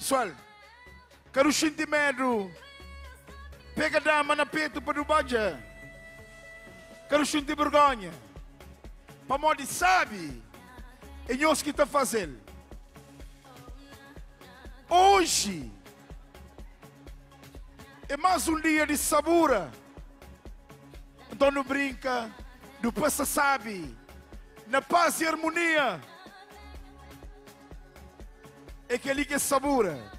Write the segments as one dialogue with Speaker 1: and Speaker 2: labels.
Speaker 1: Pessoal, quero sentir medo. Pega a dama na peito para o baja. Quero sentir vergonha. Para modo sabe, é nós que está fazendo. Hoje é mais um dia de sabura. Então não brinca, não passa sabe, na paz e harmonia. É aquele que é sabura.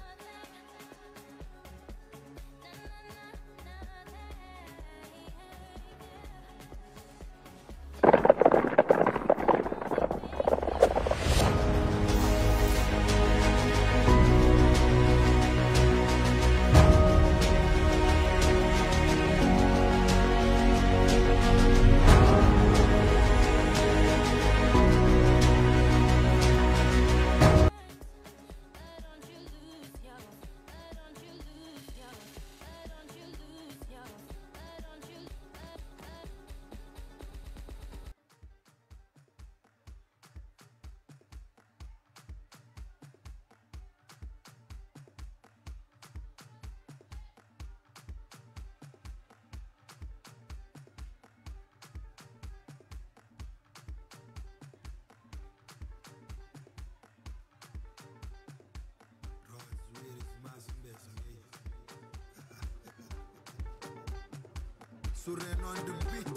Speaker 2: Surreno on the beat.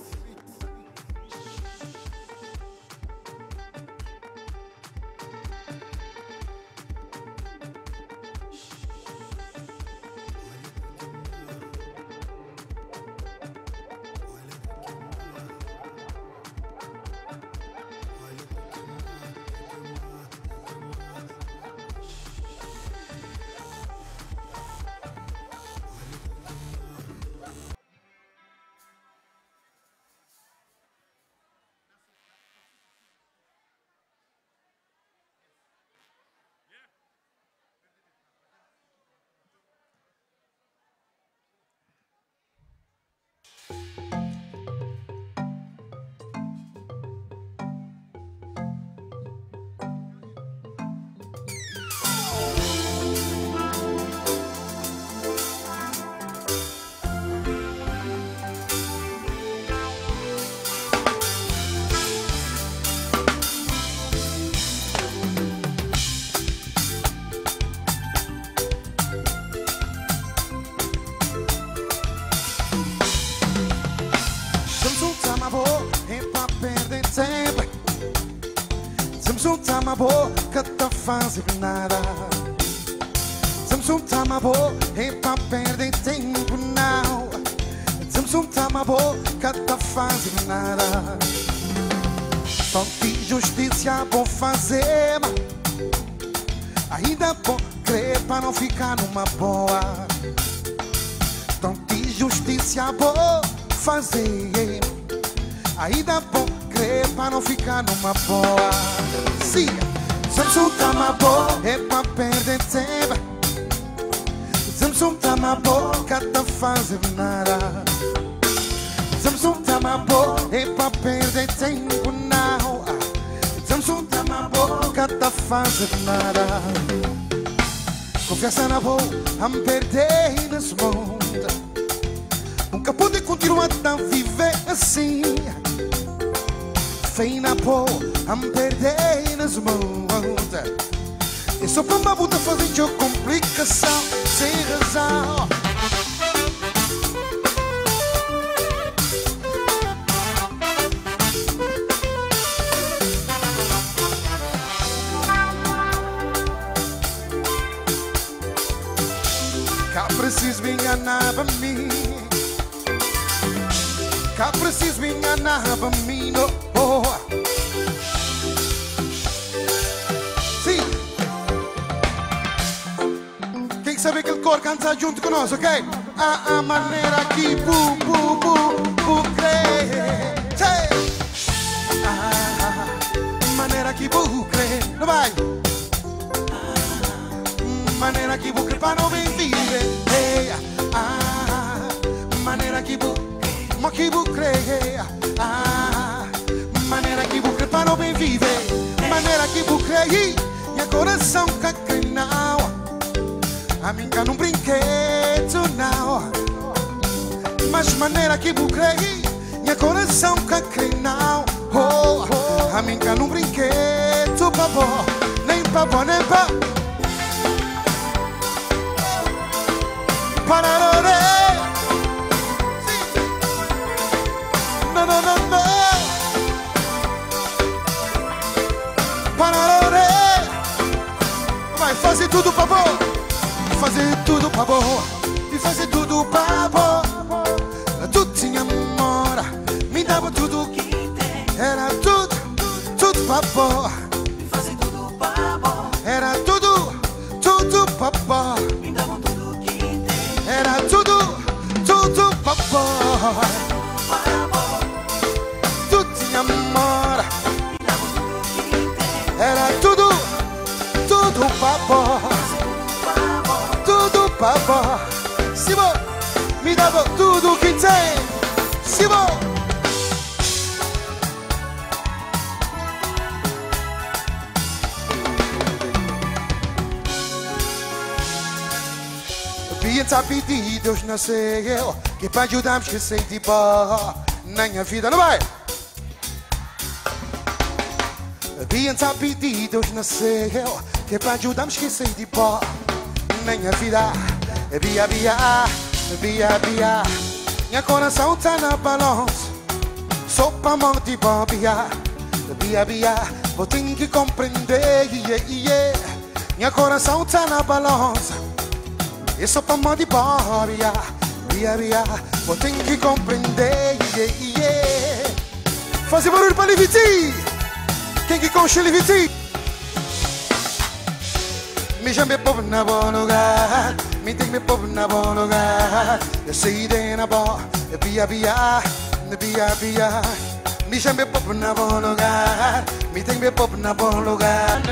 Speaker 3: Uma boca tá fazendo nada. Samsung tá uma boca é pra perder tempo não. Samsung tá uma boca tá fazendo nada. Tanto justiça vou fazer, ainda vou crer pra não ficar numa boa. Tanto justiça vou fazer, ainda vou crer pra não ficar numa boa. Sim, Samsung tá uma boa é pra perder tempo. Samsung tá uma boca tá fazendo nada. Samsung tá uma boa é pra perder tempo não. Samsung tá uma boca tá fazendo nada. Confiança na boa, am perder nesse mundo. Nunca pude continuar a viver assim. Fé na boa, am perder nas mãos. E só para uma puta fazer complicação sem razão. Cá preciso me enganar pra mim. Cá preciso me enganar pra mim, não. Sim. Quem sabe aquele cor canta junto conosco, ok? A maneira que bu crê. A maneira que bu crê. Não vai? Maneira que bu crê para não bem viver. Maneira que bu crê. Maneira que bu crê para não bem viver. Maneira que bu crê. E a coração cacrinau. Nunca num brinquedo, não. Mas maneira que bucrei, minha coração que crê, não. Oh, a mim nunca num brinquedo, babó. Nem babó, nem babó. Pararore. Não, não, não, não. Pararore. Vai fazer tudo, babó. Fazer tudo, babó. E fazer tudo, babó. Tu tinha memória, me dava tudo que tem. Era tudo, tudo babó.
Speaker 4: Me fazer tudo babó.
Speaker 3: Era tudo, tudo babó.
Speaker 4: Me dava tudo que tem.
Speaker 3: Era tudo, tudo babó.
Speaker 4: Babó.
Speaker 3: Tu tinha memória,
Speaker 4: Me dava tudo que tem.
Speaker 3: era tudo, tudo babó.
Speaker 4: Babó.
Speaker 3: Tudo babó. Simão, me dava tudo que tem. Simão. Bem tá pedido, Deus nasceu, que para ajudar me esquecer de pó na minha vida, não vai? Bem tá pedido, Deus nasceu, que para ajudar me esquecer de pó na minha vida. Bia, bia, bia, bia, minha coração tá na balança, só pra mão de bobia. Bia, bia, vou ter que compreender, yeah, yeah. Minha coração tá na balança, e só pra mão de bobia. Bia, bia, vou ter que compreender, yeah, yeah. Fazer barulho pra Liviti, quem que concha Liviti? Me chame povo na bom lugar, me tem me povo na bom lugar. Eu sei de na bom, bia, bia, bia, bia. Me chame povo na bom lugar, me tem me povo na bom lugar.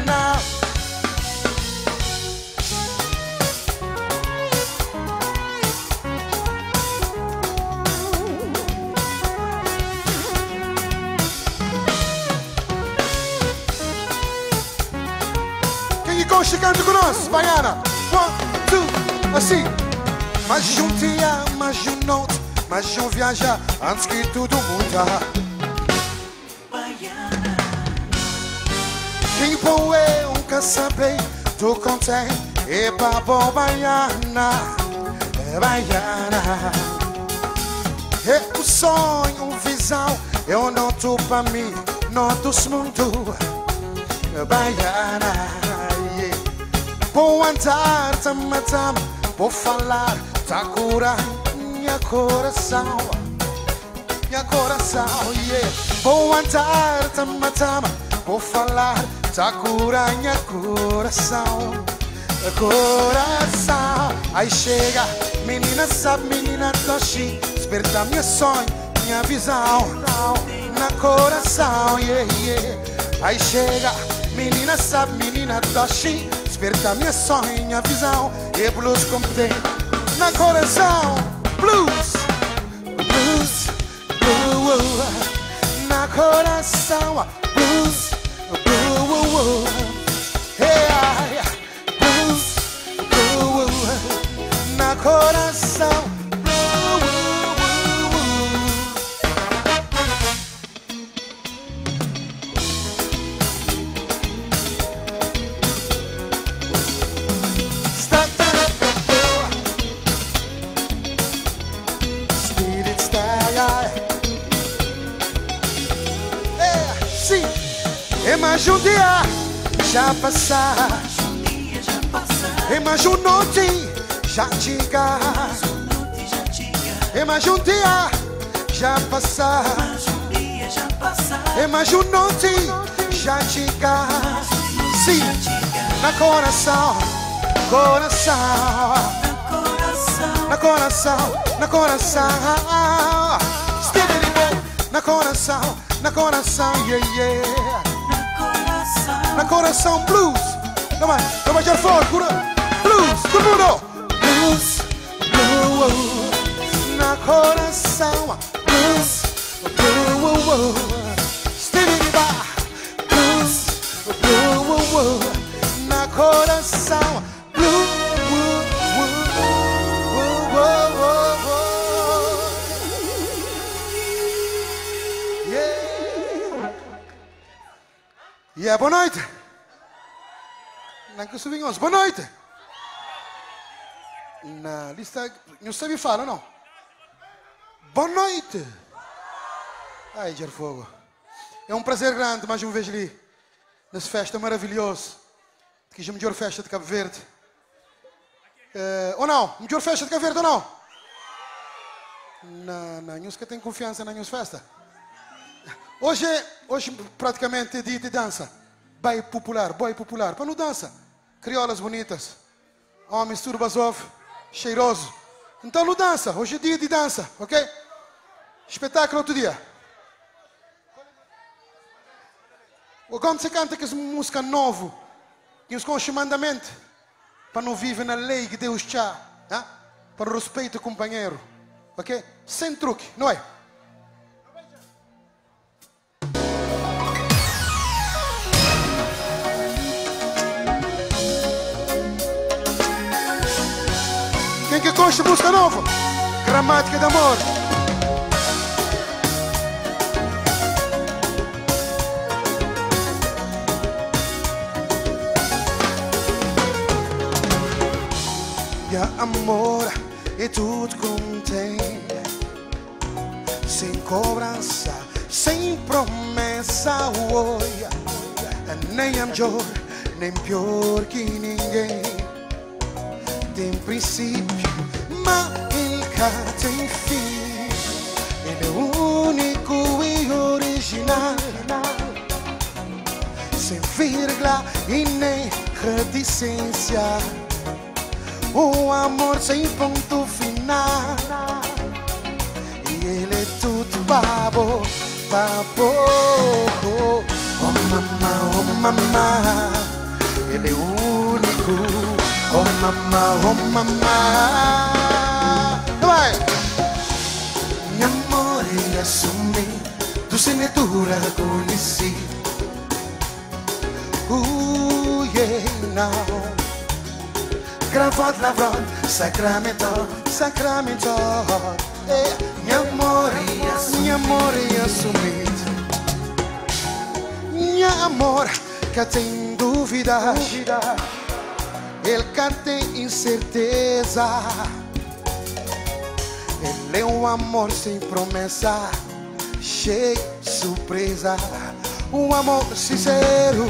Speaker 3: Chegando com nós, baiana. 1, 2, assim. Mais um dia, mais um noite, mais um viaja antes que tudo muda.
Speaker 4: Baiana.
Speaker 3: Quem bom eu nunca saber, tu contém, é pra bom baiana, é baiana. É um sonho, uma visão, eu não tô pra mim, não tô mundo, é baiana. Vou andar, tama, tama, vou falar, tá curando minha coração, yeah. Vou andar, tama, tama, vou falar, tá curando minha coração, coração. Aí chega, menina sabe, menina doce, desperta minha sonho, minha visão, na coração, yeah, yeah. Aí chega, menina sabe, menina doce, desperta minha sonho, minha visão, e blues como tem na coração. Blues, blues, blues, na coração. Blues, blues, hey, blues, blues, na coração. É mais um dia já passar, é mais um noite já chega, é mais um dia já passar, é mais um noite já chega. Sim, na coração, coração, na coração, na coração, na coração, na coração, yeah, yeah. Na coração, blues. Não vai tirar fora, cura. Blues, todo mundo. Blues, blues. Na coração, blues, blues. Stevie Bar, blues, blues. Na coração, blues. Yeah, boa noite. Não é que eu sou vinhoso. Boa noite. Na lista, não sabe falar, não? Boa noite. Ai, Ger Fogo. É um prazer grande, mais uma vez ali, nessa festa maravilhosa, que é a melhor festa de Cabo Verde. Ou não? Melhor festa de Cabo Verde ou não? Não, não que tem confiança na festa. Hoje praticamente é dia de dança. Boy popular. Para não dança. Criolas bonitas. Homens turbazov, cheiroso. Então não dança. Hoje é dia de dança, ok? Espetáculo outro dia. Quando você canta que essa música nova, que os mandamentos, para não viver na lei que Deus já, né? Para o respeito ao companheiro, ok? Sem truque, não é? Quem que gosta de música nova? Gramática de amor. E amor é tudo contém, sem cobrança, sem promessa. Olha, nem é melhor, nem pior que ninguém. Tem princípio, mas ele cá tem fim. Ele é o único e original, sem vírgula e nem reticência. O amor sem ponto final. E ele é tudo babo. Oh mamá, ele é o único. Oh mamá. Vai! Mi amore assumi, tu sei ne dura conheci. Yeah, now. Gravot, lavrot, sacramento. Mi amore assumido. Mi amor, que tem dúvida. Ele que tem incerteza. Ele é um amor sem promessa, cheio de surpresa. Um amor sincero.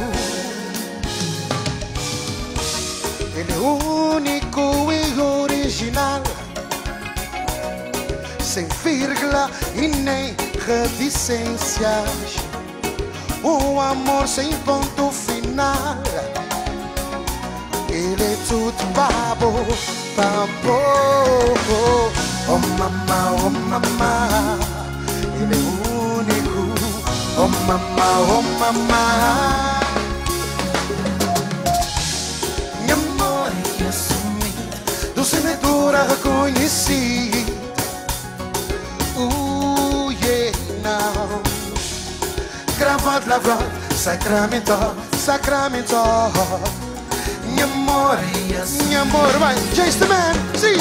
Speaker 3: Ele é o único e original, sem vírgula e nem reticências. Um amor sem ponto final. Ele é tudo babo. Oh mamá. Ele é o único. Oh mamá. Do semeadura reconheci. Yeah, now. Gravado, lavrado, sacramento. Mi amor, vai, Jace the Man, sim.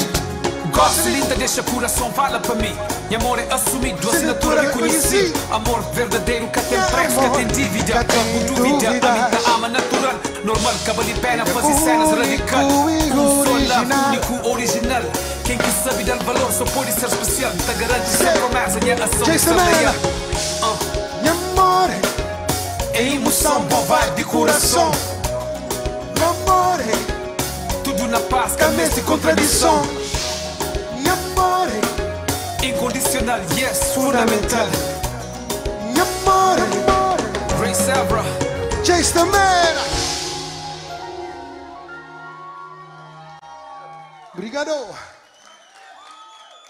Speaker 5: Gosto linda, deixa coração, fala para mim. Mi amor é assumido, assinatura reconheci. Amor verdadeiro, que tem preço, que tem dívida. Não dúvida, a minha ama natural. Normal, cabelo e pena, fazer cenas radical. Solar, único, original. Quem que sabe dar valor só pode ser especial. Te garante sem promessa, minha ação real.
Speaker 3: Mi amor
Speaker 5: é emoção, boa vibe de coração.
Speaker 3: Mi amor
Speaker 5: Tudo na paz,
Speaker 3: caminho de contradição. Mi amor
Speaker 5: incondicional, yes, fundamental.
Speaker 3: Mi amor
Speaker 5: Ray Sabra.
Speaker 3: Jace the Man. Obrigado.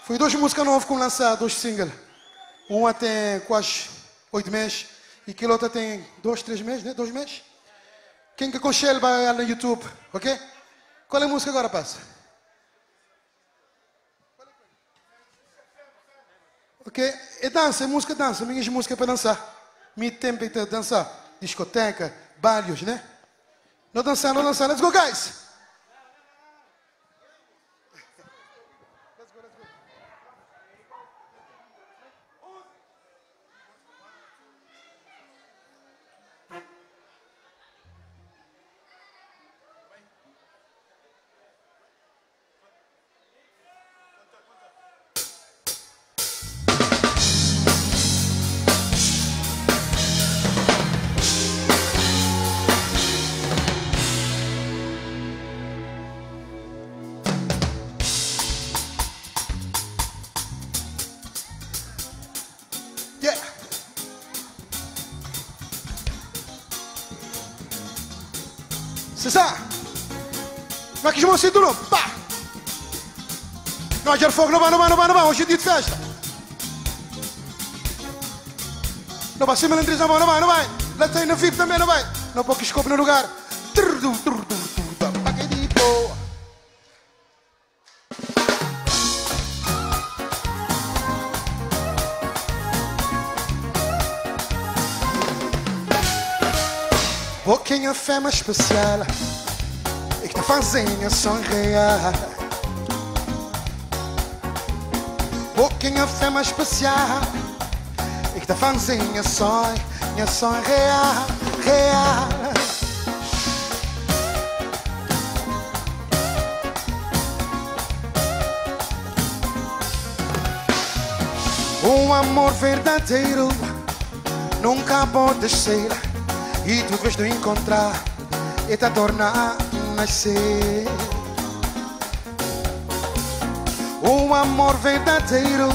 Speaker 3: Foi 2 músicas novas que lançadas, 2 singles. Uma tem quase 8 meses e aquele outro tem 2, 3 meses, né? 2 meses. Quem que aconselha vai lá no YouTube, ok? Qual é a música agora, passa? Ok? É dança, é música dança. Minhas músicas para dançar. Meu tempo é para dançar. Discoteca, bailes, né? Não dançar. Let's go, guys! César. Vai que os mocinhos do novo. Pá. Não, já fogo, não vai. Hoje é dia de festa. Não vai ser melantriz, não vai. Lá tem na VIP também, não vai. Não pode que escopo no lugar. Pouquinha fé mais especial e que tá fazendo sonrear. Pouquinha fé mais especial e que tá fazendo sonrear, real. Um amor verdadeiro nunca pode ser. E tu vês de encontrar e te tornar nascer. Um amor verdadeiro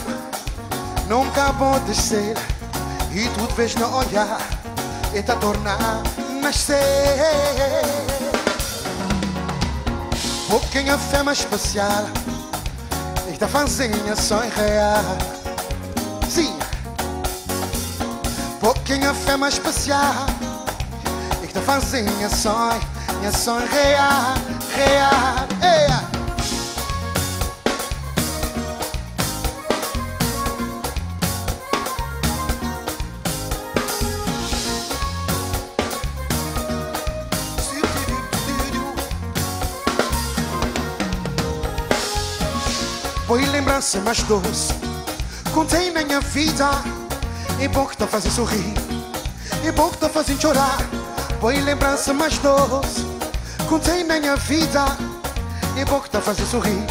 Speaker 3: nunca pode ser. E tu vês de olhar e te tornar nascer. Pouquinha fé mais especial e te fazendo sonhar. Sim. Pouquinha fé mais especial e que te fazendo sonhar, real. Foi lembrança mais doce contém na minha vida. É bom que te fazem sorrir, é bom que te fazem chorar. Foi lembrança mais doce contém na minha vida. É bom que te fazem sorrir,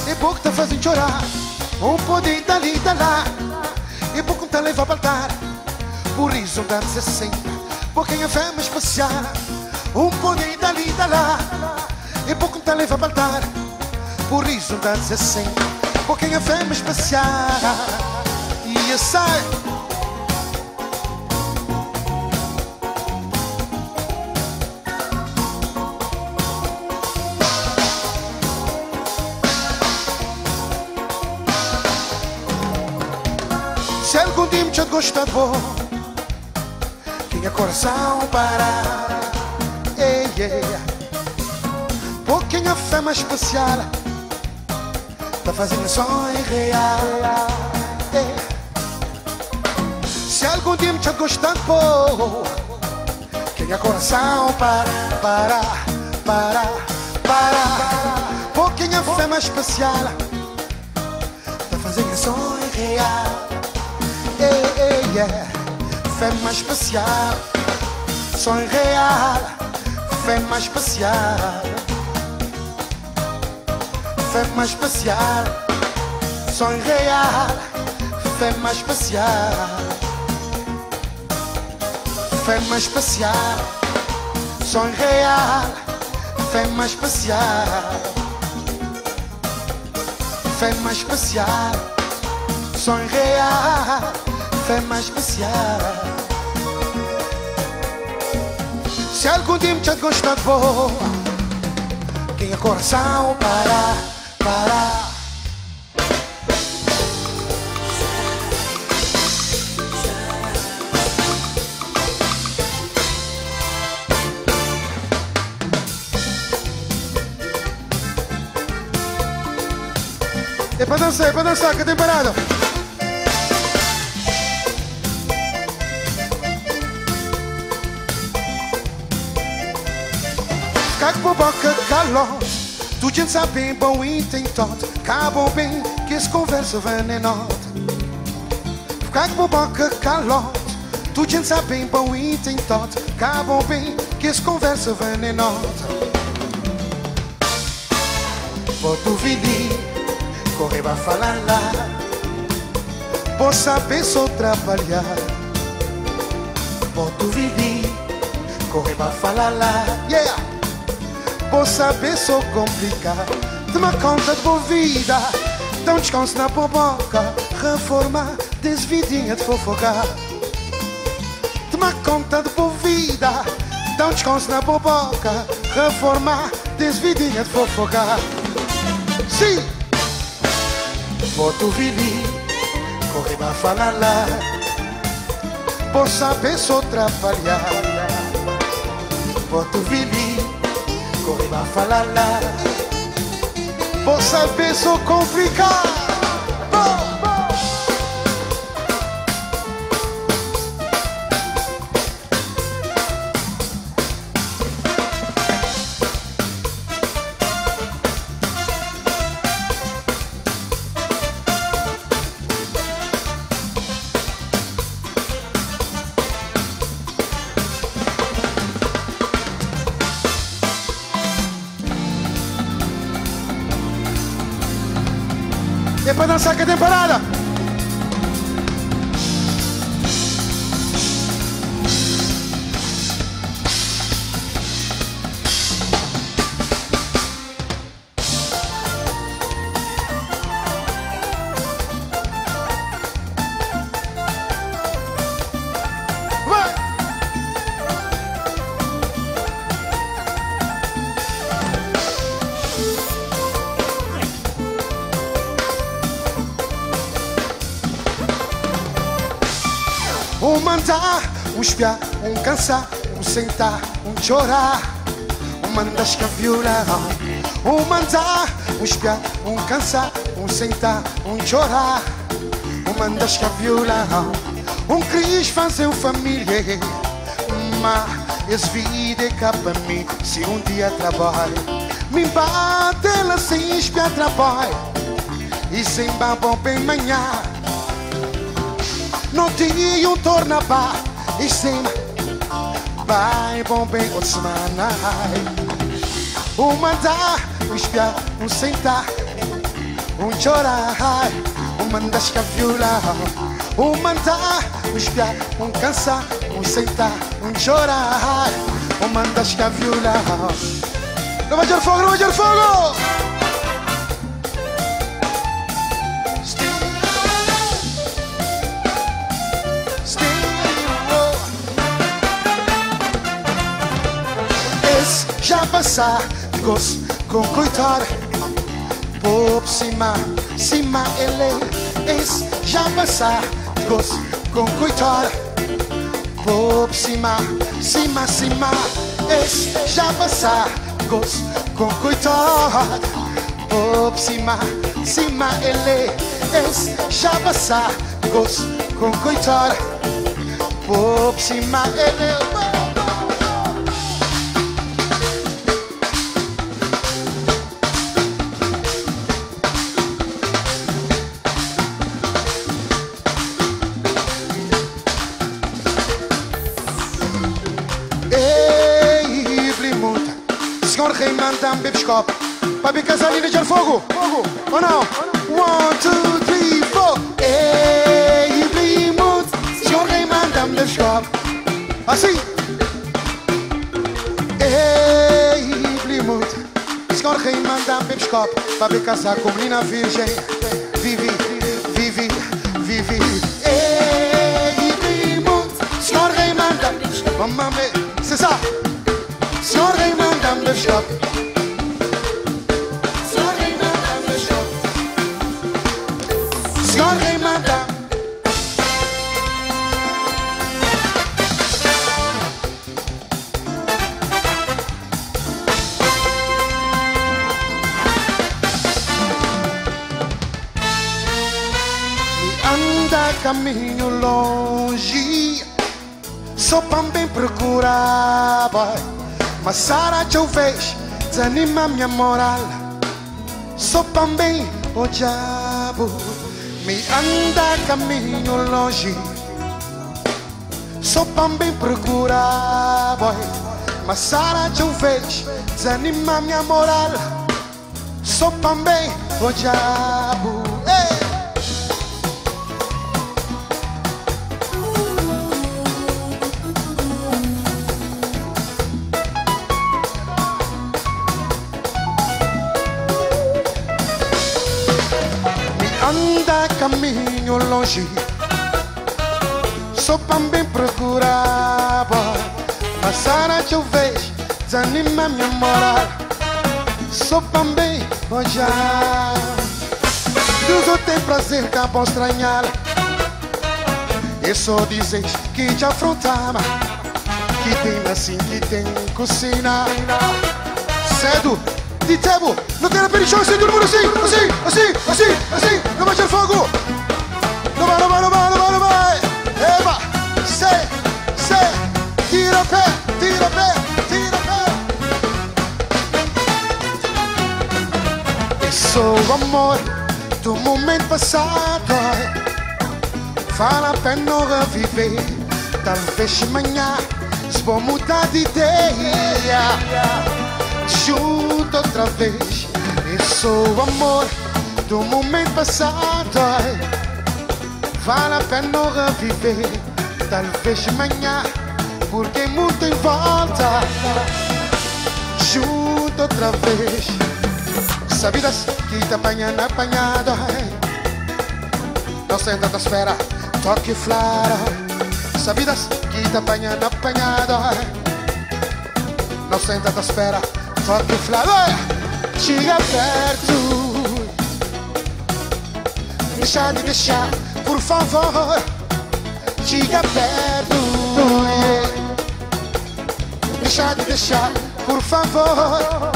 Speaker 3: é bom que te fazem chorar. Um poder dali e lá, é bom que te leva a baltar. Por isso dar-se sempre, porque a fé é mais especial. Um poder dali e lá, é bom que te leva a baltar. Por isso dar-se sempre, porque a fé é mais especial. E eu sei. Se algum dia me te gosta de bom, tinha coração para pouquinho fé mais especial, tá fazendo sonho real. Se algum dia me te gosta de bom, tinha coração para pouquinho fé mais especial, tá fazendo sonho real. Fé mais especial, sonho real. Fé mais especial, fé mais especial, sonho real. Fé mais especial, fé mais especial, sonho real. Fé mais especial, fé mais especial, sonho real. Fé mais especial. Se algum dia me te gosta de boa, tenha coração para é para dançar, que tem parado. Ficar com boca calote, tu gente sabe bem bom e tem todo. Acabam bem que essa conversa venenosa. Ficar com boca calote, tu gente sabe bem bom e tem todo. Acabam bem que essa conversa venenosa. Vou duvidar, correr vai falar lá. Vou saber só trabalhar. Vou duvidar, correr vai falar lá. Yeah! Vou saber só complicar. Toma conta de boa vida, dá um descanso na boa boca. Reforma, desvidinha de fofocar. Toma conta de boa vida, dá descanso na boboca, reformar, desvidinha de fofocar. Sim, boto vili, corre pra falar lá, por saber só trabalhar. Boto vili, corre pra falar lá, por saber só complicar. É para dançar que tem parada. Um mandar, um espiar, um cansar, um sentar, um chorar, um mandas que violar. Um mandar, um espiar, um cansar, um sentar, um chorar, um mandas que violar. Um quis fazer uma família, mas esse vida é cá para mim. Se um dia trabalho, me bate ela sem espiar trabalho e sem babão bem manhã. Não tinha um tornaba e cima vai bom bem outra semana. Um mandar, um espiar, um sentar, um chorar, um mandas que violar. Um mandar, um espiar, um cansar, um sentar, um chorar, um mandas que violar. Não vai de fogo, não vai de fogo! Já passar, gosto com coitado, por cima, cima ele. Esse já passar, gosto com coitado, por cima, cima, cima. Esse já passar, gosto com coitado, por cima, cima ele. Esse já passar, gosto com coitado, por cima ele. Senhor rei manda um bebescope para ver casalina de fogo. Fogo, ou não? 1, 2, 3, 4. Ei, Blimut. Senhor rei manda um bebescope. Assim. Ei, Blimut. Senhor rei manda um bebescope para ver casar com menina virgem. Vivi, vivi, vivi. Ei, Blimut. Senhor rei manda. Mamãe, c'est ça. Senhor rei manda um bebescope. Senhor rei manda um bebescope. Senhor rei manda. Me anda caminho longe, só para bem procurar, boy. Mas Sara que eu vejo desanima minha moral. Só também o diabo me anda caminho longe, só também procura, boy. Mas Sara que eu vejo desanima minha moral. Só também o diabo. Hey! Anda caminho longe, só para bem procurar, boy. Passar a chover, desanima minha moral. Sou também já. Deus eu tenho prazer que posso estranhar. E só dizer que te afrontava. Que tem assim, que tem cocina. Cedo, de tempo, não tem a perichão, assim, todo mundo assim, assim. Não vai ter fogo. Não vai. Eba, sei, tira pé. E sou o amor do momento passado. Vale a pena reviver. Talvez amanhã se vou mudar de ideia. Junto outra vez. E sou o amor do momento passado. Vale a pena reviver. Talvez amanhã, porque muito em volta. Junto outra vez. Sabidas que te apanhando apanhado. Não senta da espera, toque flora. Sabidas que te apanhando apanhado. Não senta da espera, toque flora. Chega perto. Deixa, por favor. Chega perto. Deixa, por favor.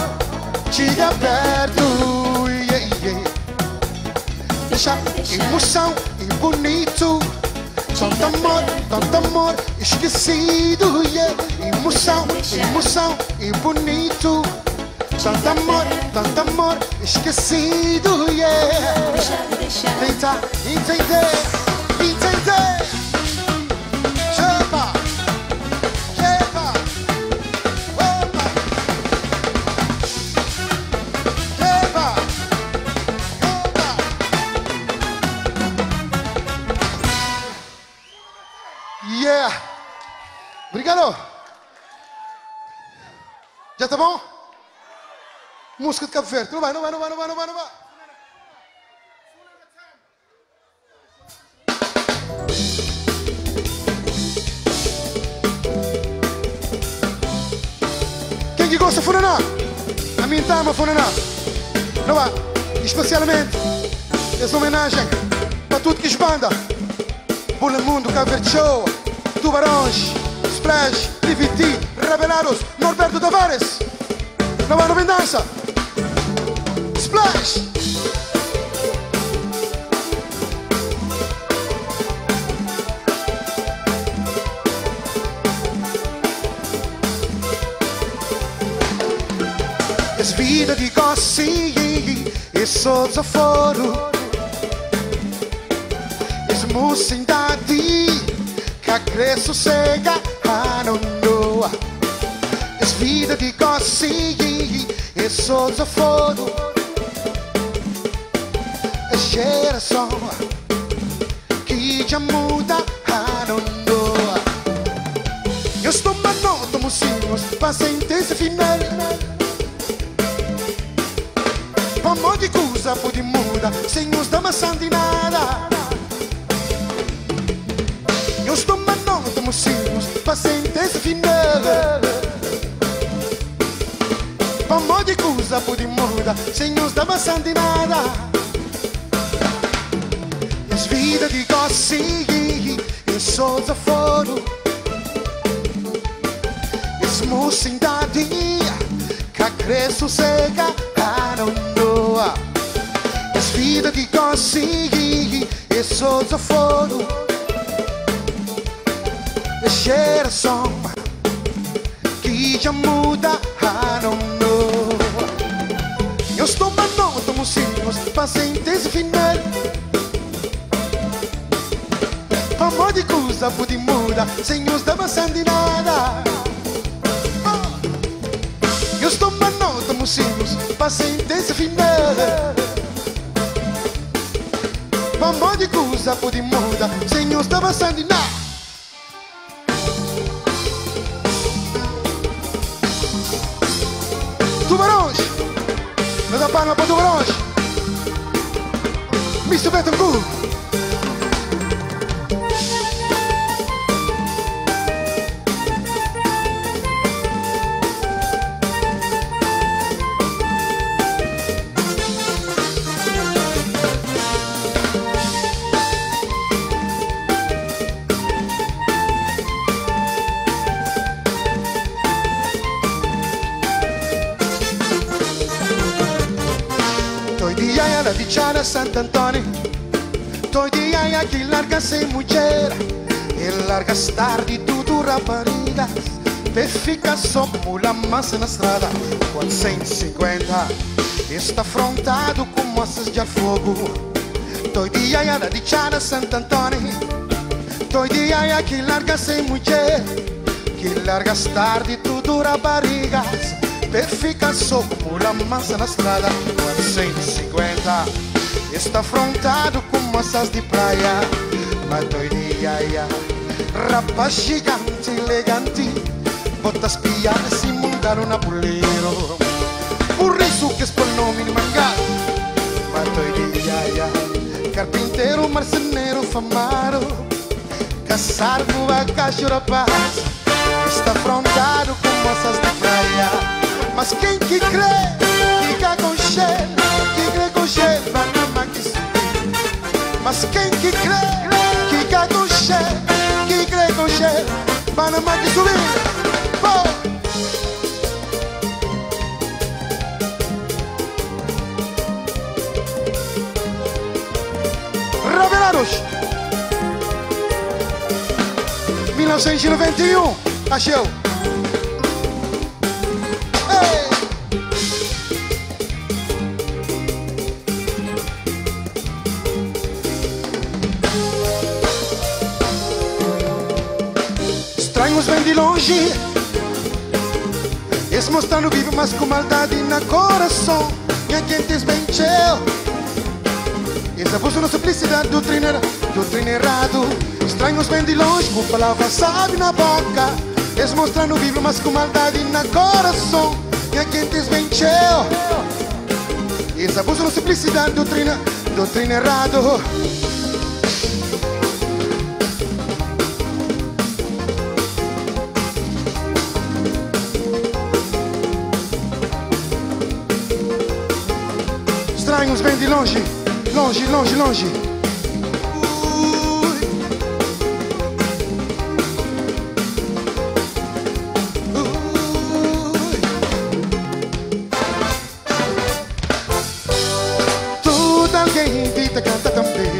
Speaker 3: Chega perto. Deixa emoção e bonito. Tanto amor esquecido. Emoção e bonito. Tanto amor esquecido. Tenta entender. Chepa. Yeah. Obrigado. Já tá bom? Música de Cabo Verde. Não vai. Quem que gosta de funaná? A mim tama funaná. Não vai. Especialmente essa homenagem para tudo que esbanda. Bula Mundo, Cabo Verde Show, Tubarões, Splash, TVT, Rebelados, Norberto Tavares. Não vem dança. Splash. Es vida de gosse, é só desaforo. Mocidade que cresce cega a não doa. Es vida de gosse, é só desaforo. É geração que já muda a não doa. Eu estou manando mocinhos, paciente esse final. Amor de coisa pode mudar, sem os damas de nada. Eu estou manando mocinhos, paciente esse final. Amor de coisa pode mudar, sem os damas de nada. Es vida de gosse, é só desaforo. Es mocidade que cresce cega a não doa. Es vida de gosse, é só desaforo. É geração que já muda a não doa. Eu estou manando mocinhos, paciente esse final. Amor de coisa pode mudar, sem os damas de nada. Eu estou manando mocinhos, paciente esse final. Amor de coisa pode mudar, sem os damas de nada. Tubarões, mas a palma para Tubarões. Mr. Betancourt. da Dichara Sant'Antonio. Toi dia que larga sem mulher e largas tarde tudo raparigas. Pe fica só mula massa na estrada. 450 está afrontado com moças de fogo. Toi dia da Dichara Sant'Antonio. Toi dia que larga sem mulher que largas tarde tudo raparigas. Pe fica só mula massa na estrada. 450 está afrontado com moças de praia. Mas doidia, rapaz gigante, elegante, botas piadas e montaram na boleiro. Por isso que expõe nome de mangá. Mas doidia, carpinteiro, marceneiro, famaro, caçar com a caixa rapaz. Está afrontado com moças de praia. Mas quem que crê, fica com cheiro. Que crê com cheiro, vai na máquina. Mas quem que crê, fica com cheiro. Que crê com cheiro, vai na máquina subir. Revelados 1991, achou. Estranhos vêm de longe, eles mostrando vivo, mas com maldade na coração. Minha quentes bem cheio, eles abusam da simplicidade, doutrina errado. Estranhos vêm de longe, com palavras sabe na boca. Eles mostrando vivo, mas com maldade na coração. Minha quentes bem cheio, eles abusam da simplicidade, doutrina errado. Estranhos vêm de longe, longe, longe, longe. Tudo alguém vida canta também.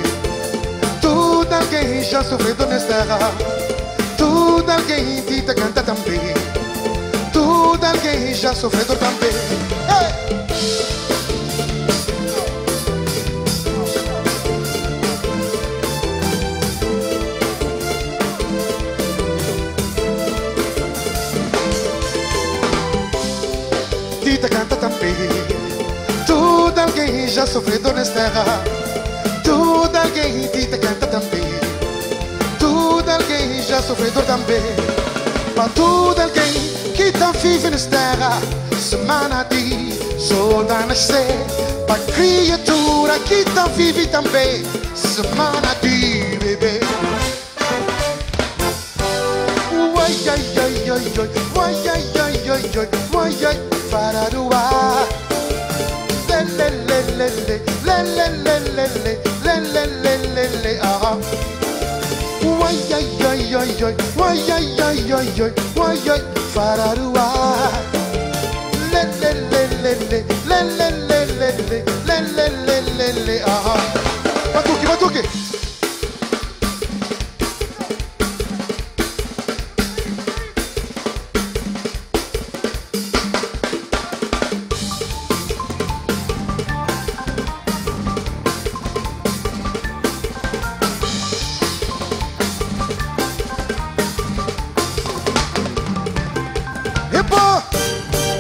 Speaker 3: Tudo alguém já sofreu nesta terra. Tudo alguém vida canta também. Tudo alguém já sofreu também. Hey! Canta também. Tudo alguém já sofreu nesta terra. Tudo alguém Tita canta também. Tudo alguém já sofreu também. Para tudo alguém que tá vive nesta terra. Semana de sol a nascer. Para criatura que tá vive também. Semana de bebê. Uai, ai, ai, ai, ai. Uai, ai, ai, ai, ai. Uai, ai. Para do ar, le le le le le le le le le le le le le le ah. Uai ai ai ai ai, uai ai ai ai ai, uai ai. Para do ar, le le le le le le le le le le le le le le ah. Batuque, batuque.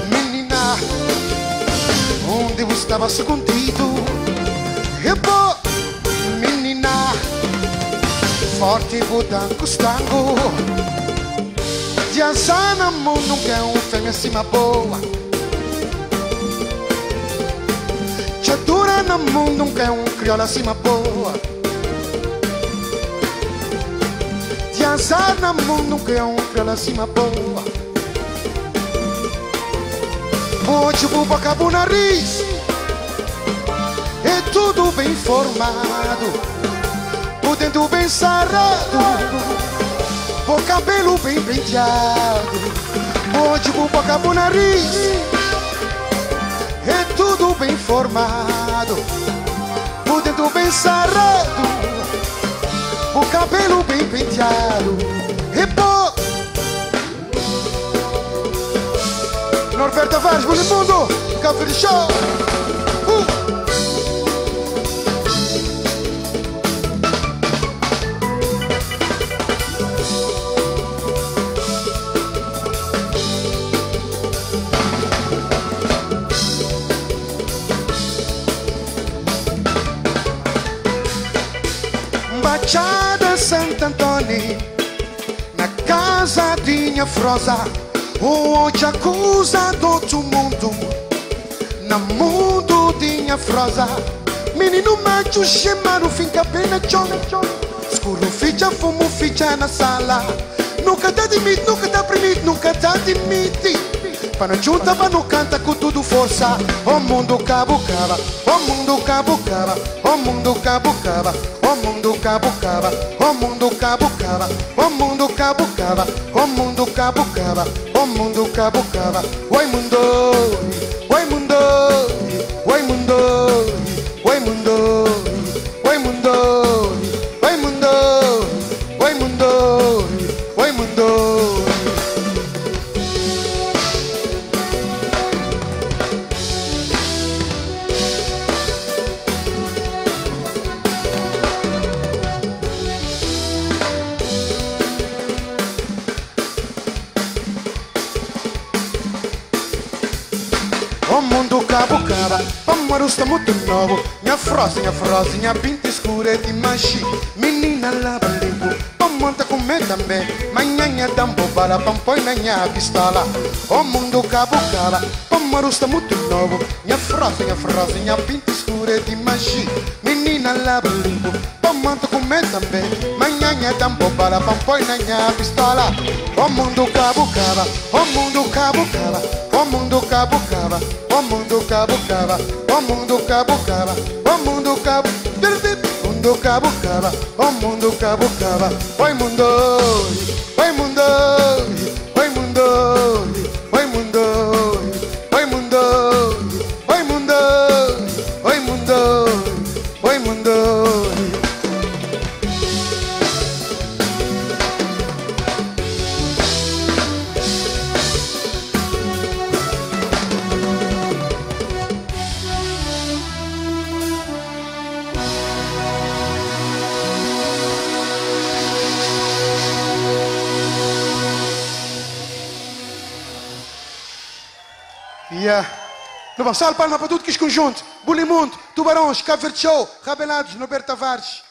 Speaker 3: Menina, onde você estava escondido? Ebo, menina, forte botando custango. De azar na mão nunca é fêmea acima boa. De dura na mão nunca é crioula acima boa. De azar na mão nunca é crioula acima boa. Hoje o boca no nariz é tudo bem formado, o dentro bem sarado, o cabelo bem penteado. Hoje o boca no nariz é tudo bem formado, o dedo bem sarado, o cabelo bem penteado. E pô, Norberto Tavares, Bulimundo, Café de Show. Baixada Santo Antônio, na casa de minha Frosa, o acusa do outro mundo, na mundo de minha Frosa. Menino macho chamado fica pena chon. Escuro ficha, fumo ficha na sala. Nunca tá admite, nunca tá permite, nunca tá admite. Para não junta, para não canta com tudo força. O mundo cabucava, o mundo cabucava, o mundo cabucava, o mundo cabucava, o mundo cabucava, o mundo cabucava, o mundo cabucava, o mundo cabucava. Oi mundo, oi mundo, oi mundo, oi mundo, oi mundo, oi mundo, oi mundo, oi mundo. O mundo cabucava, o mar está muito novo. Minha frozinha, pinta escura de machi. Menina lava limpo, o monta comer também. Manhã dambo para põe na minha pistola. O mundo cabucava, o mar está muito novo. Minha frozinha, pinta escura de machi. Menina lava limpo, o monta comer também. Manhã dambo para põe na minha pistola. O mundo cabucava, o mundo cabucava, o mundo cabucava, o mundo cabucava, o mundo cabucava, o mundo cabucava, o mundo cabucava. Oi mundo, oi mundo, oi mundo, oi mundo, oi mundo, oi mundo, oi mundo, oi mundo. Não vão salve palma para tudo que é conjunto. Bulimundo, Tubarões, Cabo Verde Show, Rabelados, Norberto Tavares,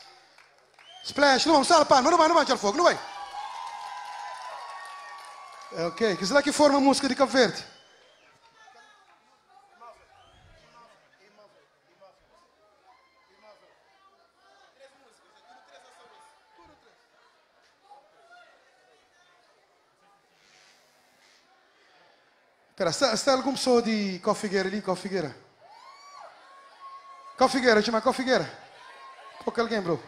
Speaker 3: Splash. Não vão salve palma, não vai tirar fogo, não vai. Ok, que será que forma a música de Cabo Verde? Espera, está alguma pessoa de Cofigueira ali? Cofigueira, chama Cofigueira. Pouco alguém, bro.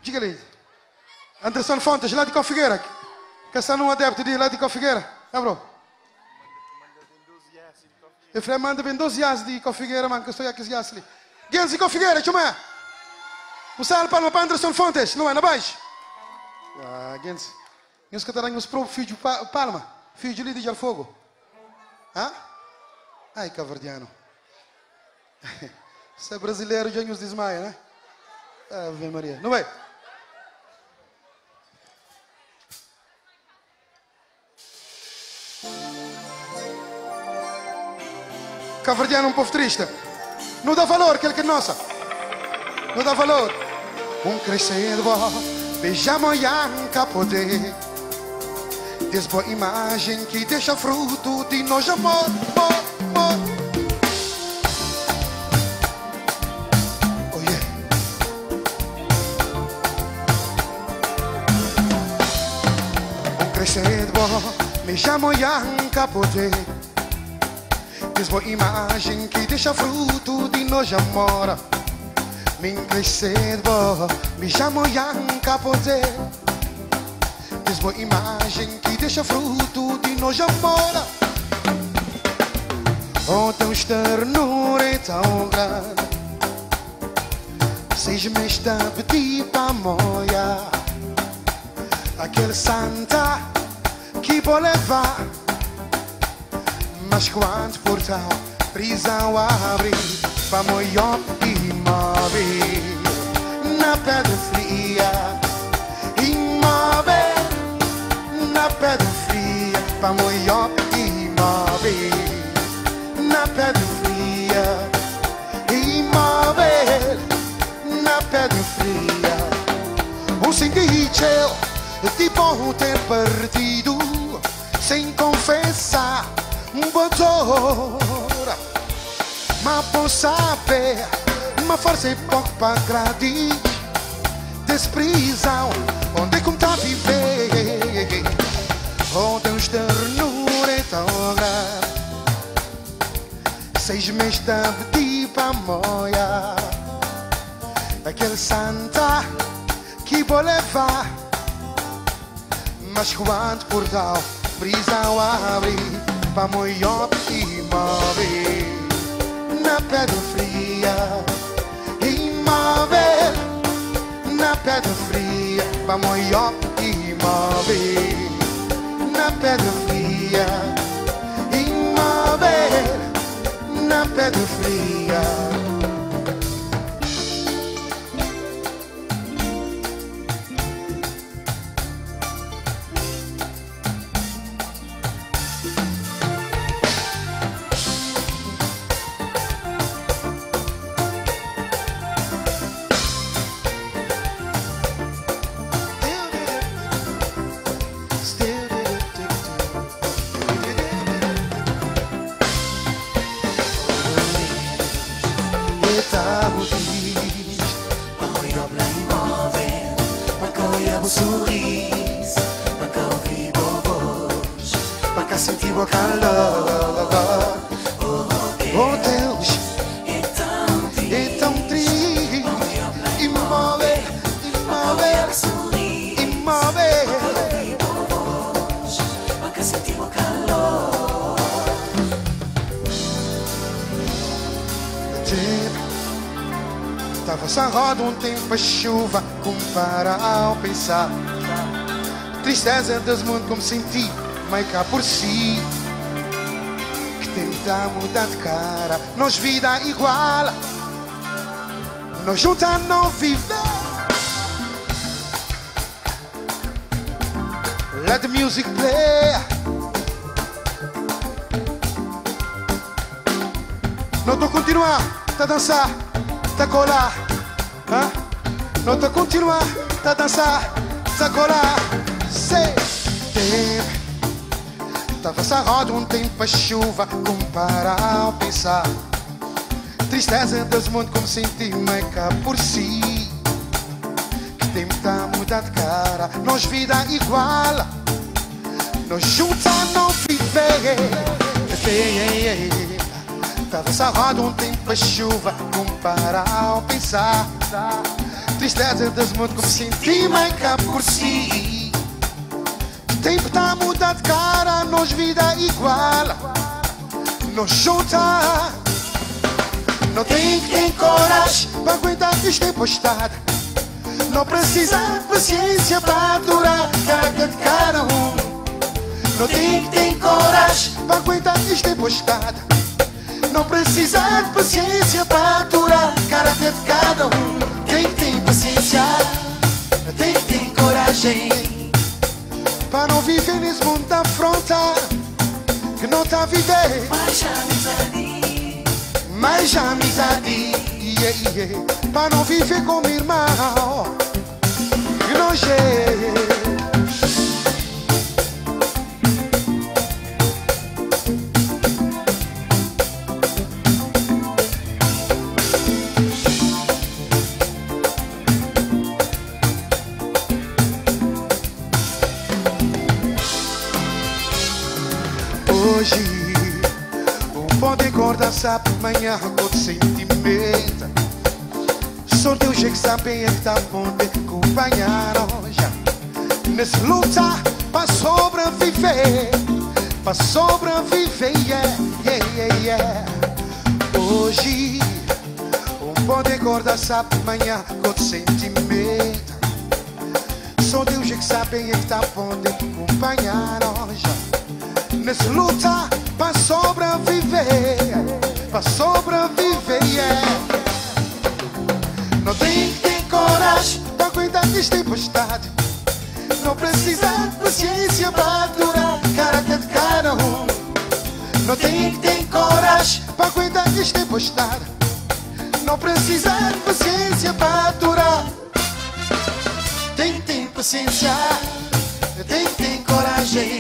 Speaker 3: Diga ali. Anderson Fontes, lá de Cofigueira. Que está num adepto de lá de Cofigueira. É, bro? Eu falei, manda bem 12 anos de Cofigueira, mano, que eu estou aqui ali. Gens de Cofigueira, chama. O sal palma para Anderson Fontes, não é? Na baixo. Ah, Gens. Gens que estarão os próprios filhos de Palma. Filho de Lídia de Fogo. Hã? Ai, cavardiano. Você é brasileiro, já nos desmaia, né? Ave Maria. Não vai? Cavardiano é um povo triste. Não dá valor, aquele que é nossa. Não dá valor. Crescendo, beijamos a poder. Desboa imagem que deixa fruto de nojo amor. Oh yeah. Crescendo, me chamo Yanka poder. Desboa imagem que deixa fruto de nojo amor. Me crescendo, me chamo Yanka poder. Mesmo imagem que deixa fruto de nojo amor. Oh, tão ternura e tão grande. 6 meses de pedir pra moia. Aquele santa que vou levar. Mas quando portal prisão abre, pra moia imóvel na pedra fria. Imóvel na pedra fria, pra moia imóvel na pedra fria. Imóvel na pedra fria. Sentido de bom ter perdido sem confessar um botor. Mas por saber, uma força é pouco para agradar. Desprezam onde como tá viver, onde os ternura é tão grande. 6 meses de pedir pra moia. Aquele santa que vou levar. Mas quando portal prisão abre, pra moia imóvel na pedra fria. Imóvel na pedra fria, pra moia imóvel na pedra fria. Imóvel na pedra fria.
Speaker 4: Sorriso, para ouvir voz,
Speaker 3: para sentir o calor. Oh Deus, é tão triste. Imóvel, imóvel, imóvel,
Speaker 4: para sentir o calor.
Speaker 3: Tava sarrado um tempo a chuva, como para ao pensar. Tristeza desse mundo como senti, mas cá por si. Que tenta mudar de cara, nós vida igual. Nós juntos não viver. Let the music play. Não tô continuar, tá dançar, tá colar. Não tô continuar, tá dançar, tá colar. Sei, tava sarrado um tempo a chuva, como para ao pensar. Tristeza desse mundo como senti, mas cá por si. Que tempo tá mudar de cara, nós vida igual. Nós juntos não viver. Tava sarrado um tempo a chuva, como para ao pensar. Tristeza desse mundo como senti, mas cá por si. O tempo tá mudar de cara, nós vida igual. Nós junta. Não tem que ter coragem para aguentar esta tempestade. Não precisa de paciência para durar cada de cada um. Não tem que ter coragem para aguentar esta tempestade. Não precisa de paciência para durar cada de cada um. Tem que ter paciência, tem que ter coragem para não viver nesse mundo da afronta que não tá a viver. Mais amizade, para não viver como irmão que não jeito. Hoje não pode acordar, sabe, amanhã com sentimento. Só Deus é que sabe é que tá bom de acompanhar já. Nessa luta para sobreviver, para sobreviver, yeah, yeah, yeah, yeah. Hoje não pode acordar, sabe, manhã com sentimento. Só Deus é que sabe e que está podendo acompanhar nós. Nessa luta para sobreviver, yeah. Não tem que ter coragem para aguentar esta tempestade. Não precisa de paciência para durar caráter de cada um. Não tem que ter coragem para aguentar esta tempestade. Não precisa de paciência para durar. Tem que ter paciência, tem que ter coragem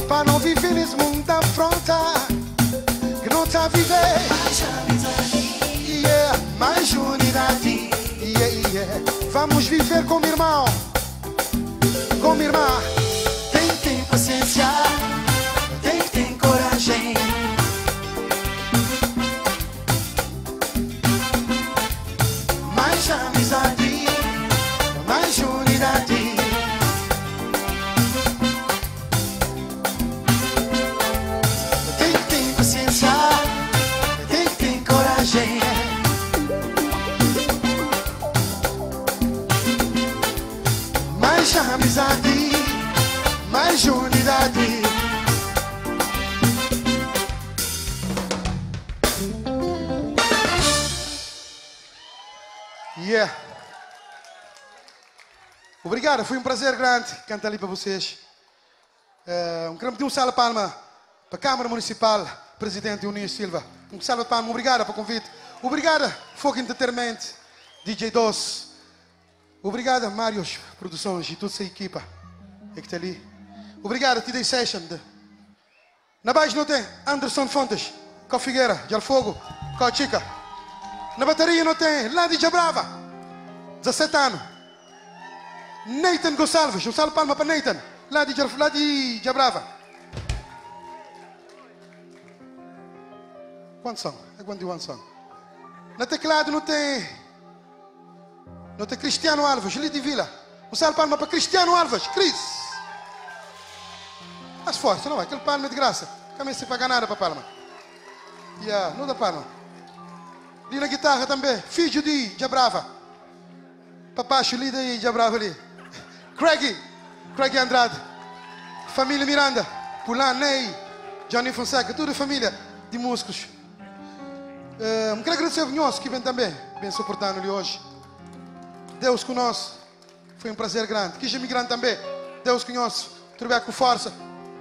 Speaker 3: para não viver nesse mundo da afronta que não está a viver. Yeah, mais unidade, yeah. Vamos viver como irmão, como irmã. Tem que ter paciência, tem que ter coragem. Mais amizade, mais unidade. Tem que ter paciência, tem que ter coragem. Mais amizade, mais unidade. Yeah. Obrigado, foi um prazer grande cantar ali para vocês. Quero pedir salve de palma para a Câmara Municipal, Presidente Eunício Silva. Salve de palma, obrigado pelo convite. Obrigado, Fogo Entertainment, DJ Dos. Obrigado, Marios Produções e toda essa equipa que está ali. Obrigado, TD Session. Na base não tem Anderson Fontes, com Figueira, de Alfogo, com a Chica. Na bateria não tem Ladi Jabrava, 17 anos. Nathan Gonçalves, um salve de palma para Nathan, Ladi Jabrava. Quantos são? É quanto one song? Na teclado não tem Cristiano Alves, Lidi Vila. Um salve de palma para Cristiano Alves, Cris. As forças, não é? Aquele palma é de graça. Também se paga nada para palma. Yeah, não dá palma. Ali na guitarra também, filho de Jabrava. Papacho ali de Jabrava ali. Craig Andrade. Família Miranda. Pulan, Ney, Johnny Fonseca, toda a família de músicos. Quero agradecer a Vinhoso que vem também, bem suportando ali hoje. Deus conosco, foi um prazer grande. Quis imigrante também, Deus conosco, trabalhar com força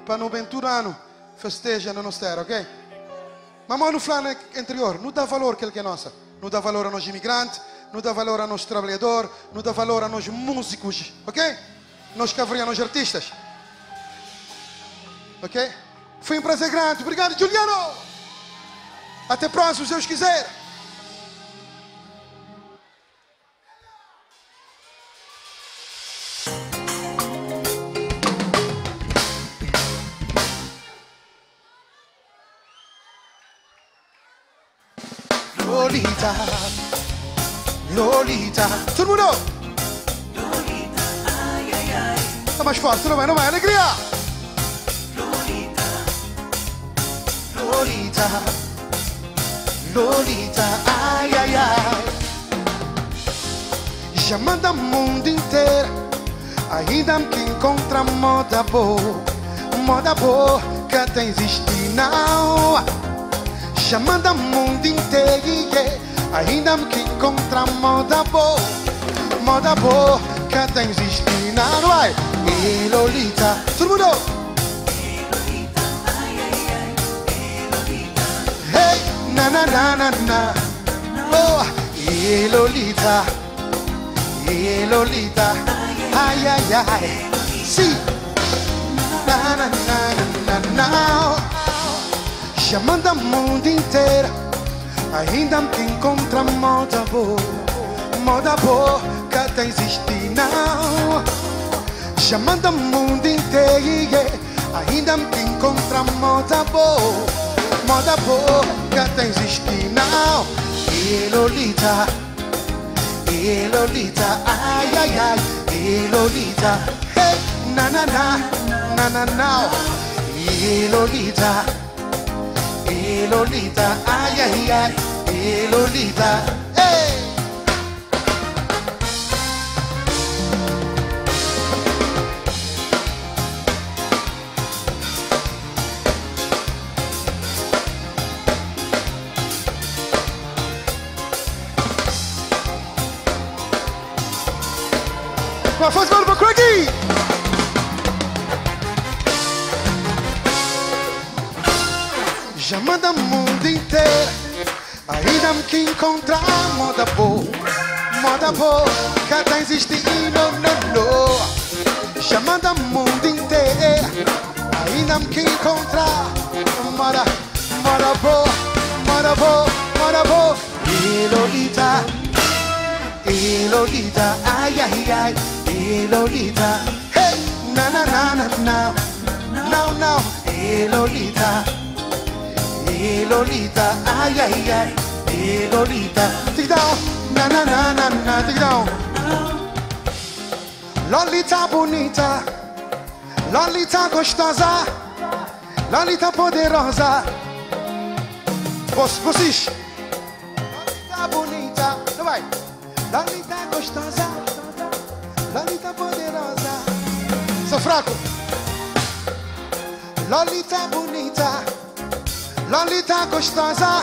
Speaker 3: para no aventura ano festeja na nossa terra, ok? Mas no plano anterior, não dá valor àquilo que é nossa. Não dá valor a nós imigrantes, não dá valor a nós trabalhadores, não dá valor a nós músicos, ok? Nós cavarianos, nós artistas. Ok? Foi um prazer grande. Obrigado, Juliano. Até próximo, se Deus quiser. Lolita, Lolita, todo mundo!
Speaker 4: Lolita, ai, ai, ai.
Speaker 3: Tá mais forte, não vai, alegria!
Speaker 4: Lolita,
Speaker 3: Lolita, Lolita, ai, ai, ai. Já manda o mundo inteiro, ainda que encontra moda boa que até existe não. Já manda o mundo inteiro, ainda que encontra moda boa que até existe não. Vai, e Lolita, todo mundo!
Speaker 4: Lolita, ai, ai, ai. Lolita,
Speaker 3: Hey, na na na na na. Oh, e Lolita, ai ai ai. Sim, na na na na na. Já manda o mundo inteiro, ainda que encontra moda boa que até existe não. Já manda o mundo inteiro, ainda que encontra moda boa que até existe não. E Lolita, ai ai ai. E Lolita, hey, na na na na na na. E Lolita, ai ai ai. e Lolita. Hey! Uma força para o Craigie! Já manda o mundo inteiro, ainda me que encontrar moda boa, que até existe e não. Já manda o mundo inteiro, ainda me que encontrar moda boa. E Lolita, ai, ai, ai, e Lolita, hey, na, e Lolita. E Lolita, ai, ai, ai, e Lolita. Dig down, na, dig down. Lolita bonita, Lolita gostosa, Lolita poderosa. Vocês. Lolita bonita, não vai. Lolita gostosa, Lolita poderosa. Sou fraco. Lolita bonita, Lolita gostosa,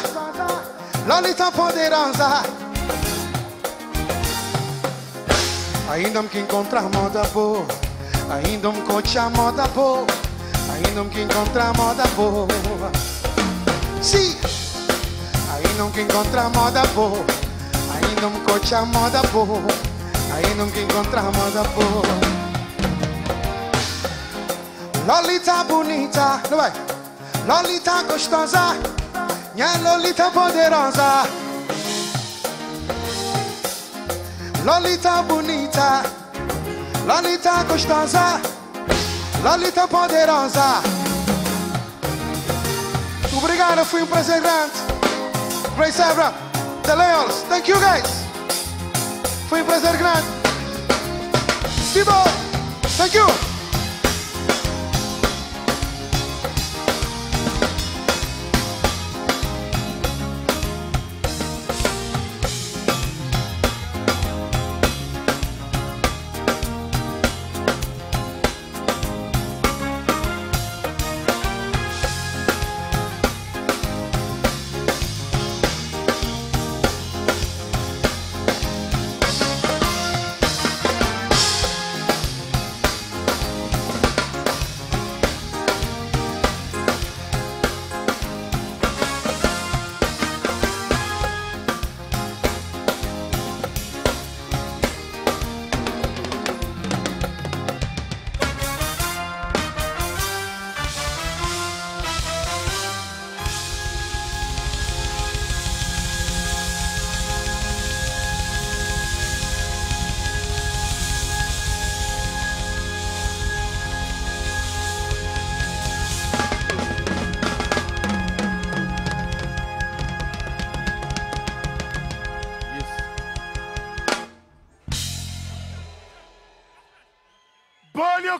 Speaker 3: Lolita poderosa. Ainda me que encontrar moda boa, ainda me coachar moda boa, ainda me que encontrar moda boa. Sim, ainda me que encontrar moda boa, ainda me coachar moda boa, ainda me que encontrar moda boa. Lolita bonita, não vai. Lolita gostosa, minha Lolita poderosa. Lolita bonita, Lolita gostosa, Lolita poderosa. Obrigado, foi prazer grande. Grace Evra, The Leons, thank you guys. Foi prazer grande. Steve, thank you.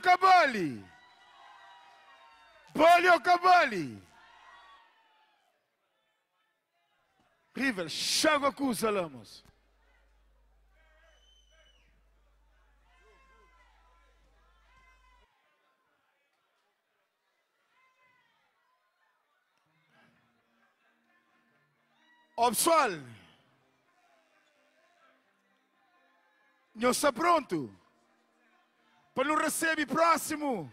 Speaker 1: Cabali. Bolio Cabali. River, Chago Salamos. Ó pessoal, não está pronto para não receber próximo